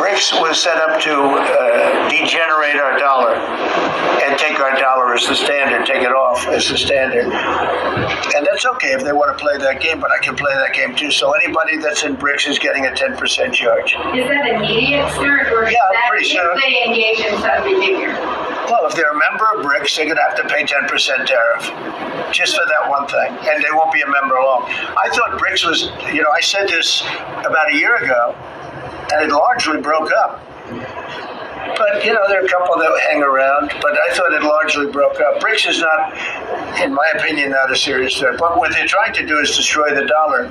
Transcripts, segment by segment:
Brics was set up to degenerate our dollar and take our dollar as the standard, take it off as the standard. And that's okay if they want to play that game, but I can play that game too. So anybody that's in Brics is getting a 10% charge. Is that immediate, sir, or yeah, that pretty soon. If they engage in some behavior? Well, if they're a member of Brics, they're going to have to pay 10% tariff just for that one thing, and they won't be a member long. I thought Brics was, I said this about a year ago, and it largely broke up. But, there are a couple that hang around, but I thought it largely broke up. Brics is not, in my opinion, not a serious threat. But what they're trying to do is destroy the dollar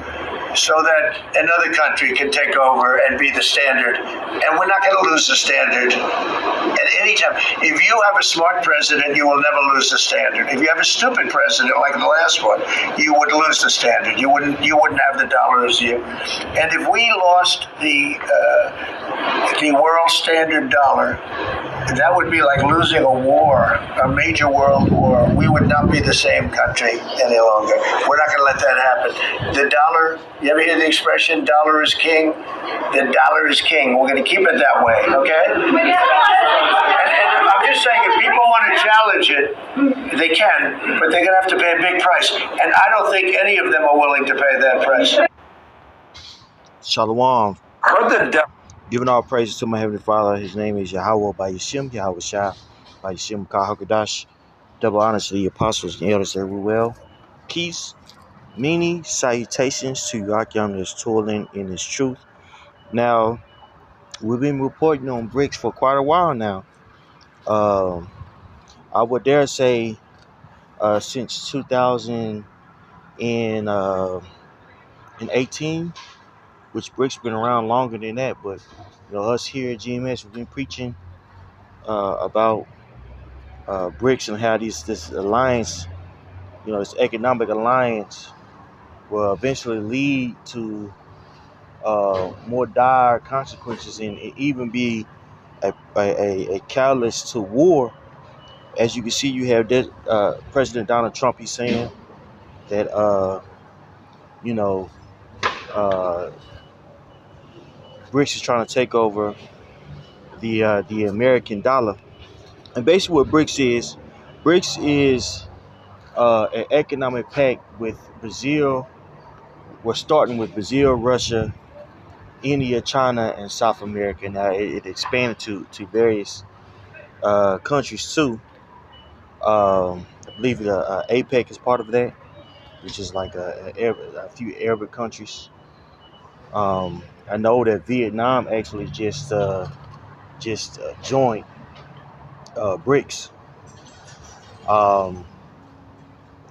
so that another country can take over and be the standard. And we're not going to lose the standard at any time. If you have a smart president, you will never lose the standard. If you have a stupid president like the last one, you would lose the standard. You wouldn't have the dollar as you. And if we lost the world standard dollar, that would be like losing a war, a major world war. We would not be the same country any longer. We're not going to let that happen. The dollar, you ever hear the expression, dollar is king? The dollar is king. We're going to keep it that way, okay? And I'm just saying, if people want to challenge it, they can, but they're going to have to pay a big price. And I don't think any of them are willing to pay that price. Shalom. What the devil? Giving all praises to my Heavenly Father. His name is Yahweh by Yashim, Yahweh Shah, by Yashim Kahakadash. Double honors to the apostles and elders everywhere. Peace, many salutations to Yakyam that's toiling in his truth. Now, we've been reporting on Brics for quite a while now. I would dare say since 2018, which Brics been around longer than that, but us here at GMS, we've been preaching about Brics and how this alliance, this economic alliance, will eventually lead to more dire consequences and even be a catalyst to war. As you can see, you have President Donald Trump. He's saying that Brics is trying to take over the American dollar. And basically what Brics is an economic pact with Brazil. We're starting with Brazil, Russia, India, China, and South America. Now it expanded to various countries too. I believe APEC is part of that, which is like a few Arab countries. I know that Vietnam actually just joined Brics,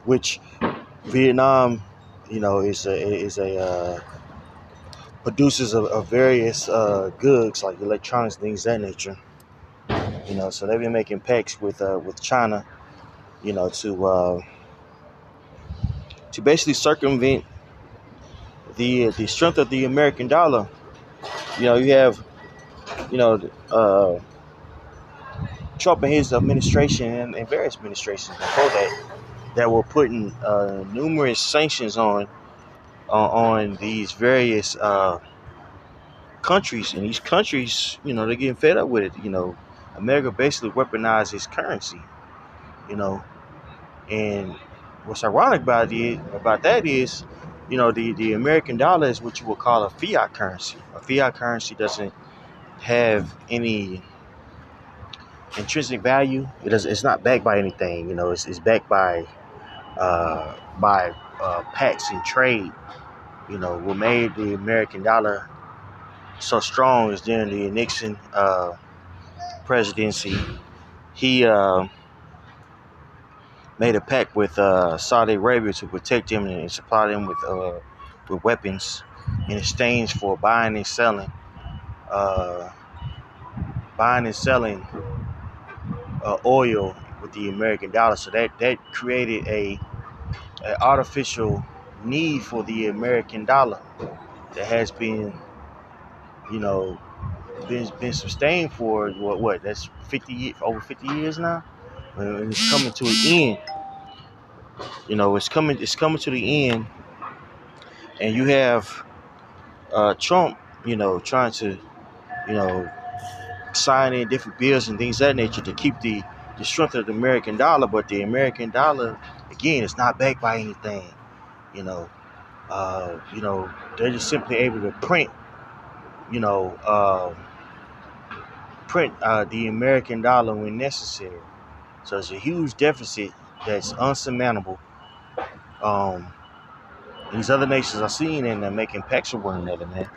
which Vietnam, is a produces of various goods like electronics, things of that nature. So they've been making pacts with China, to basically circumvent the strength of the American dollar. You have Trump and his administration and various administrations before that were putting numerous sanctions on these various countries, and these countries, they're getting fed up with it. America basically weaponized its currency, and what's ironic about that is, the American dollar is what you would call a fiat currency. A fiat currency doesn't have any intrinsic value. It's not backed by anything. It's backed by pacts and trade. What made the American dollar so strong is during the Nixon presidency. He made a pact with Saudi Arabia to protect them and supply them with weapons in exchange for buying and selling oil with the American dollar. So that created a artificial need for the American dollar that has been been sustained for what that's over 50 years now, and it's coming to an end. It's coming to the end, and you have Trump, trying to you know, signing different bills and things of that nature to keep the strength of the American dollar. But the American dollar, again, is not backed by anything. You know, they're just simply able to print, you know, the American dollar when necessary. So it's a huge deficit that's unsurmountable. Um, these other nations are seeing it and they're making pacts with one another, man.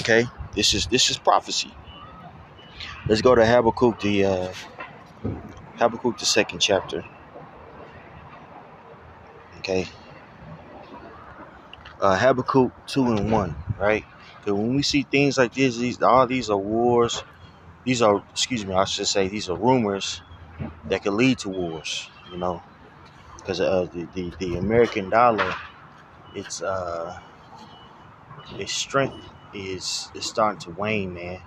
Okay, this is prophecy. Let's go to Habakkuk, the second chapter. Okay, Habakkuk 2:1, right? Because when we see things like this, all these are wars. These are, excuse me, I should say, these are rumors that could lead to wars. You know, because the American dollar, its its strength is starting to wane, man.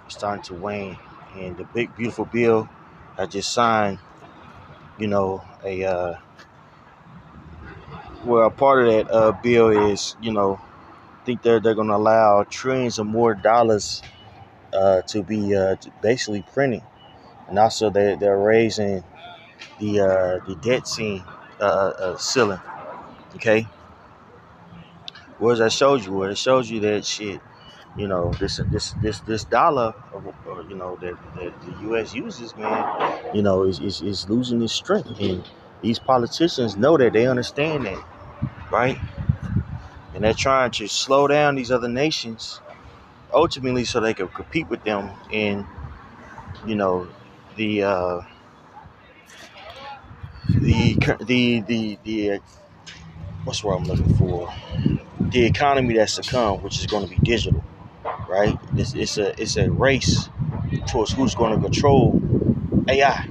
It's starting to wane, and the big beautiful bill I just signed, you know, a part of that bill is, I think they're going to allow trillions of more dollars to be basically printing, and also they're raising the debt ceiling. Okay, what I showed you? What it shows you that shit. This dollar, that the U.S. uses, man, is losing its strength, and these politicians know that. They understand that, right? And they're trying to slow down these other nations, ultimately, so they can compete with them in, the the what's what I'm looking for? The economy that's to come, which is going to be digital, right? It's a race towards who's going to control AI.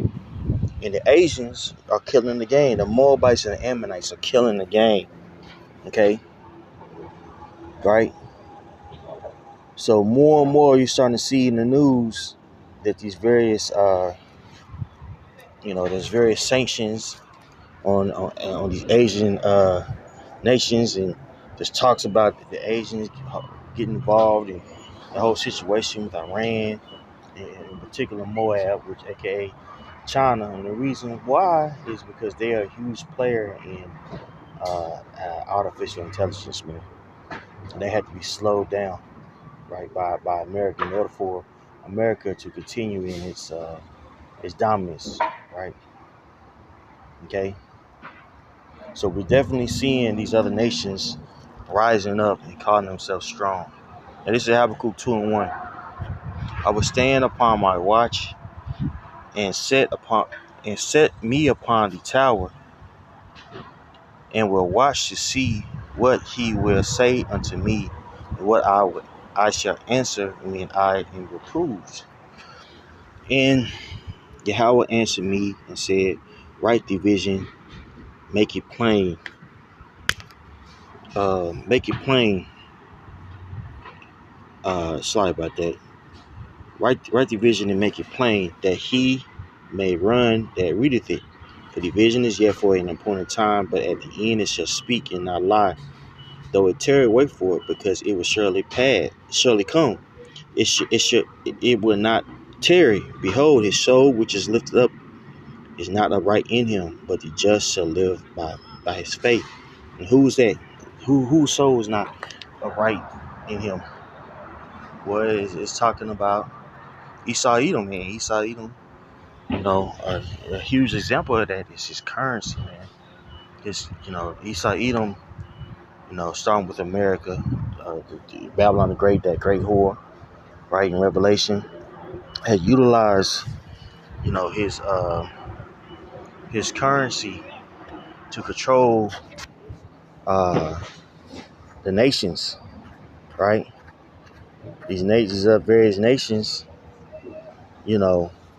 And the Asians are killing the game. The Moabites and the Ammonites are killing the game. Okay? Right? So more and more you're starting to see in the news that these various there's various sanctions on these Asian nations, and there's talks about the Asians getting involved in the whole situation with Iran, and in particular Moab, which aka China. And the reason why is because they are a huge player in artificial intelligence, man. And they had to be slowed down, right, by America in order for America to continue in its dominance, right? Okay, so we're definitely seeing these other nations rising up and calling themselves strong. And this is Habakkuk 2:1. I will stand upon my watch and set me upon the tower, and will watch to see what he will say unto me, and what I shall answer when I am reproved. And Yahweh answered me and said, write the vision, make it plain. Make it plain. Sorry about that. Write the vision and make it plain, that he may run that readeth it. For the vision is yet for an appointed time, but at the end it shall speak and not lie. Though it tarry, wait for it, because it will surely come. It will not tarry. Behold, his soul which is lifted up is not upright in him, but the just shall live by his faith. And who's that? Whose soul is not upright in him? Well, it's talking about Esau Edom, man. Esau Edom, a huge example of that is his currency, man. Esau Edom, starting with America, Babylon the Great, that great whore, right, in Revelation, had utilized, his currency to control the nations, right? Various nations,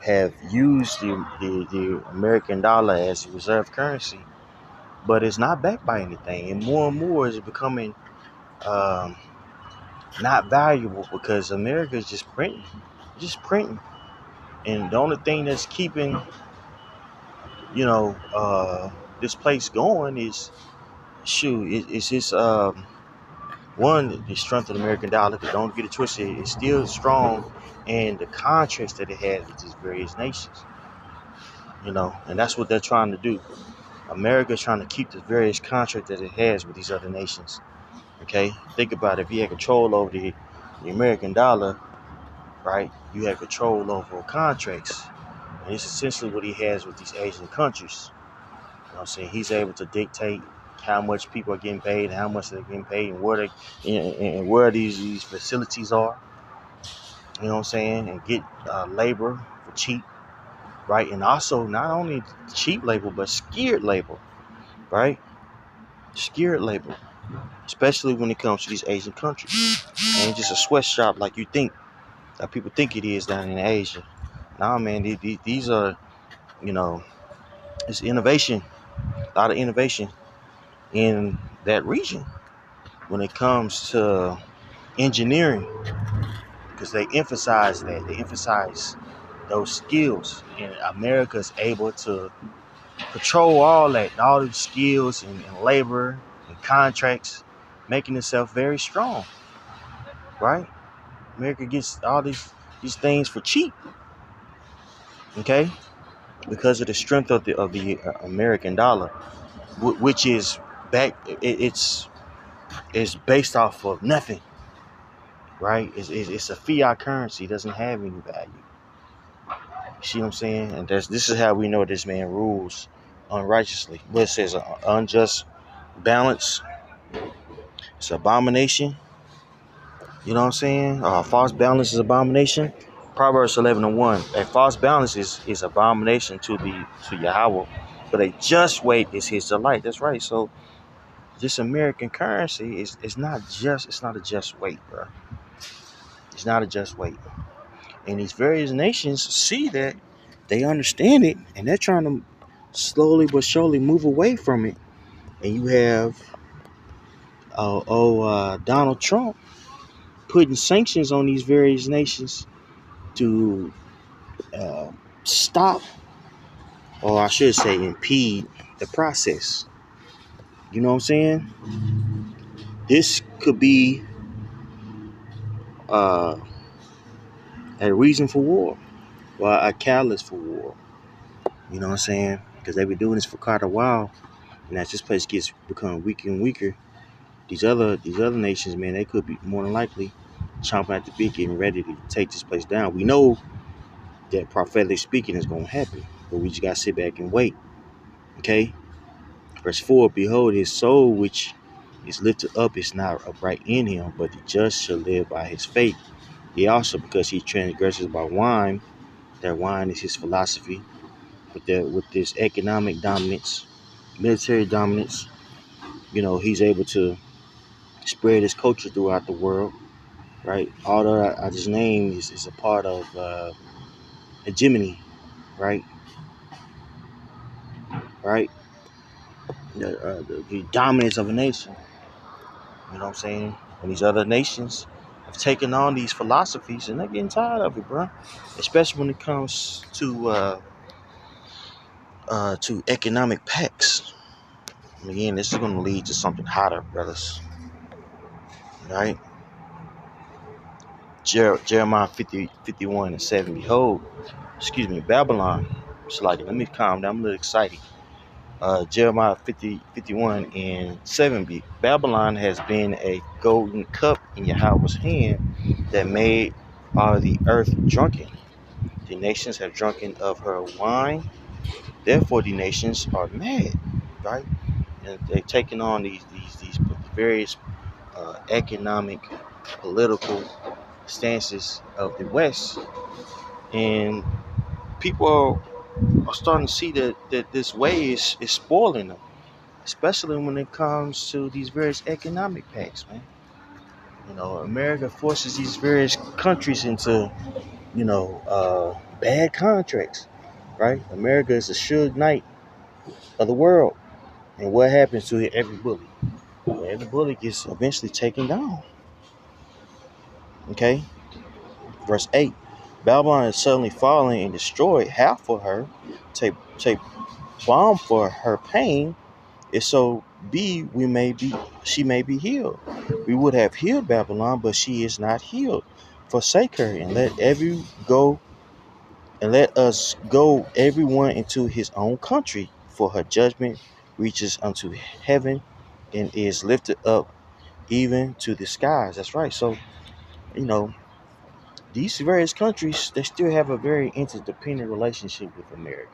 have used the American dollar as a reserve currency, but it's not backed by anything, and more is becoming um, not valuable because America is just printing, and the only thing that's keeping this place going is it's one, the strength of the American dollar, but don't get it twisted, it's still strong in the contracts that it has with these various nations. And that's what they're trying to do. America's trying to keep the various contracts that it has with these other nations. Okay, think about it. If you had control over the American dollar, right? You have control over contracts, and it's essentially what he has with these Asian countries. You know what I'm saying? He's able to dictate how much people are getting paid, and how much they're getting paid, and where these facilities are. You know what I'm saying? And get labor for cheap, right? And also not only cheap labor, but skilled labor, right? Skilled labor, especially when it comes to these Asian countries. Ain't just a sweatshop like you think that people think it is down in Asia. Nah, man, these are, you know, it's innovation, a lot of innovation in that region when it comes to engineering, because they emphasize that. They emphasize those skills, and America is able to control all that, all these skills and labor and contracts, making itself very strong, right? America gets all these things for cheap, okay, because of the strength of the American dollar, which is back. It's based off of nothing, right? It's a fiat currency. It doesn't have any value. You see what I'm saying? And this is how we know this man rules unrighteously. What it says, unjust balance. It's abomination. You know what I'm saying? False balance is abomination. Proverbs 11:1. A false balance is abomination to Yahweh, but a just weight is his delight. That's right. So this American currency is not just, it's not a just weight, bro. It's not a just weight. And these various nations see that, they understand it, and they're trying to slowly but surely move away from it. And you have Donald Trump putting sanctions on these various nations to uh, stop, or I should say impede, the process. You know what I'm saying? This could be uh, a reason for war, or a catalyst for war. You know what I'm saying? Because they've been doing this for quite a while, and as this place become weaker and weaker, these other nations, man, they could be more than likely chomping at the bit, getting ready to take this place down. We know that prophetically speaking is going to happen, but we just got to sit back and wait. Okay? Verse 4, behold, his soul which is lifted up is not upright in him, but the just shall live by his faith. He also, because he transgresses by wine, that wine is his philosophy, with this economic dominance, military dominance, he's able to spread his culture throughout the world, right? All that I just named is a part of hegemony, right? Right? The dominance of a nation. You know what I'm saying? And these other nations have taken on these philosophies, and they're getting tired of it, bro. Especially when it comes to economic pacts. And again, this is going to lead to something hotter, brothers. Right? Jeremiah 50:51-7. Behold, Babylon. It's like, let me calm down. I'm a little excited. Jeremiah 51:7. Babylon has been a golden cup in Yahweh's hand that made all the earth drunken. The nations have drunken of her wine. Therefore, the nations are mad, right? And they're taking on these various economic, political stances of the West, and people are starting to see that this way is spoiling them, especially when it comes to these various economic pacts, man. America forces these various countries into, bad contracts, right? America is the Suge Knight of the world. And what happens to every bully? Well, every bully gets eventually taken down. Okay? Verse 8. Babylon is suddenly fallen and destroyed. Half for her. Take balm for her pain. If so be she may be healed. We would have healed Babylon, but she is not healed. Forsake her, and let us go everyone into his own country, for her judgment reaches unto heaven and is lifted up even to the skies. That's right. So, you know, these various countries, they still have a very interdependent relationship with America.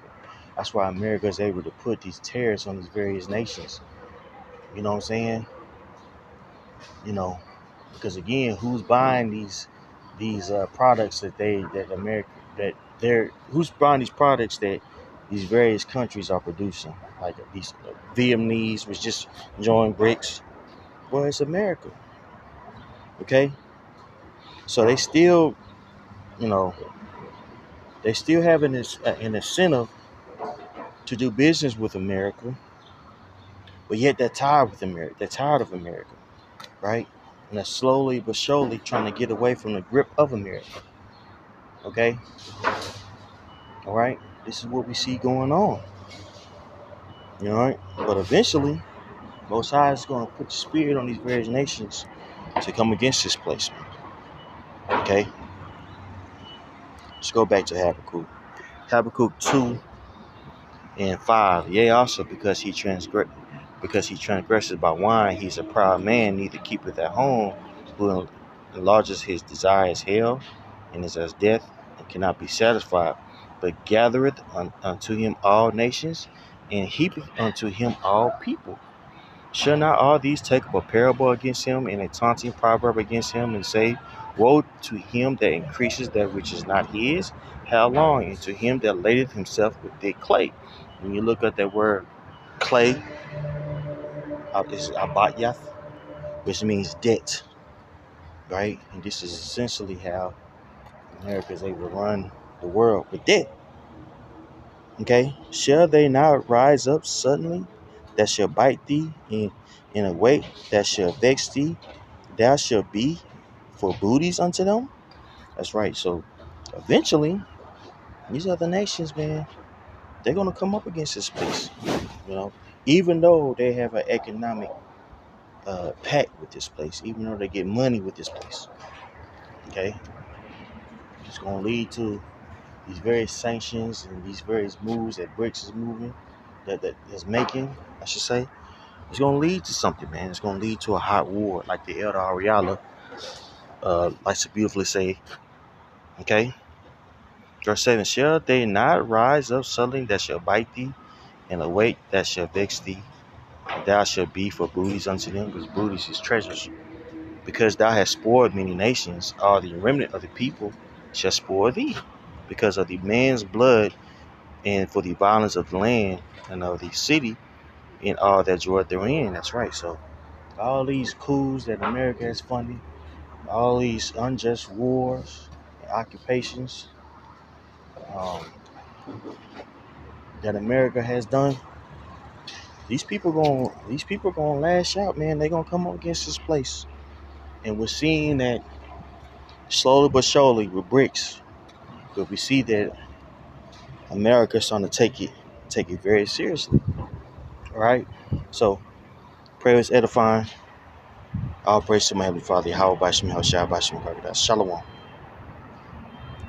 That's why America is able to put these tariffs on these various nations. You know what I'm saying? You know, because again, who's buying these products that America that they're who's buying these products that these various countries are producing, like these Vietnamese was just joined Brics. Well, it's America. Okay, so they still, you know, they still have an incentive to do business with America, but yet they're tired with America. They're tired of America, right? And they're slowly but surely trying to get away from the grip of America. Okay, all right. This is what we see going on. You know, right? But eventually, Most High is going to put the spirit on these various nations to come against this placement. Okay, let's go back to Habakkuk. Habakkuk 2:5. Yea, also because he transgresses by wine, he's a proud man, neither keepeth at home, who enlarges his desire as hell, and is as death, and cannot be satisfied, but gathereth unto him all nations, and heapeth unto him all people. Shall not all these take up a parable against him, and a taunting proverb against him, and say, Woe to him that increases that which is not his? How long? And to him that ladeth himself with thick clay. When you look at that word clay, is abatyath, which means debt, right? And this is essentially how America is able to run the world with debt. Okay? Shall they not rise up suddenly that shall bite thee in a way that shall vex thee? Thou shalt be for booties unto them. That's right. So eventually, these other nations, man, they're gonna come up against this place. You know, even though they have an economic pact with this place, even though they get money with this place. Okay, it's gonna lead to these various sanctions and these various moves that Brics is moving, that is making, I should say. It's gonna lead to something, man. It's gonna lead to a hot war, like the Elder Ariala likes to beautifully say. Okay. Verse 7, shall they not rise up suddenly that shall bite thee, and awake that shall vex thee? And thou shalt be for booties unto them, because booties is treasures. Because thou hast spoiled many nations, all the remnant of the people shall spoil thee, because of the man's blood, and for the violence of the land, and of the city, and all that dwell therein. That's right. So all these coups that America has funded, all these unjust wars, and occupations, um, that America has done, these people gonna lash out, man. They gonna come up against this place, and we're seeing that slowly but surely with Brics. But we see that America's starting to take it very seriously. All right. So prayer is edifying. All praise to my heavenly Father. How about Shalom.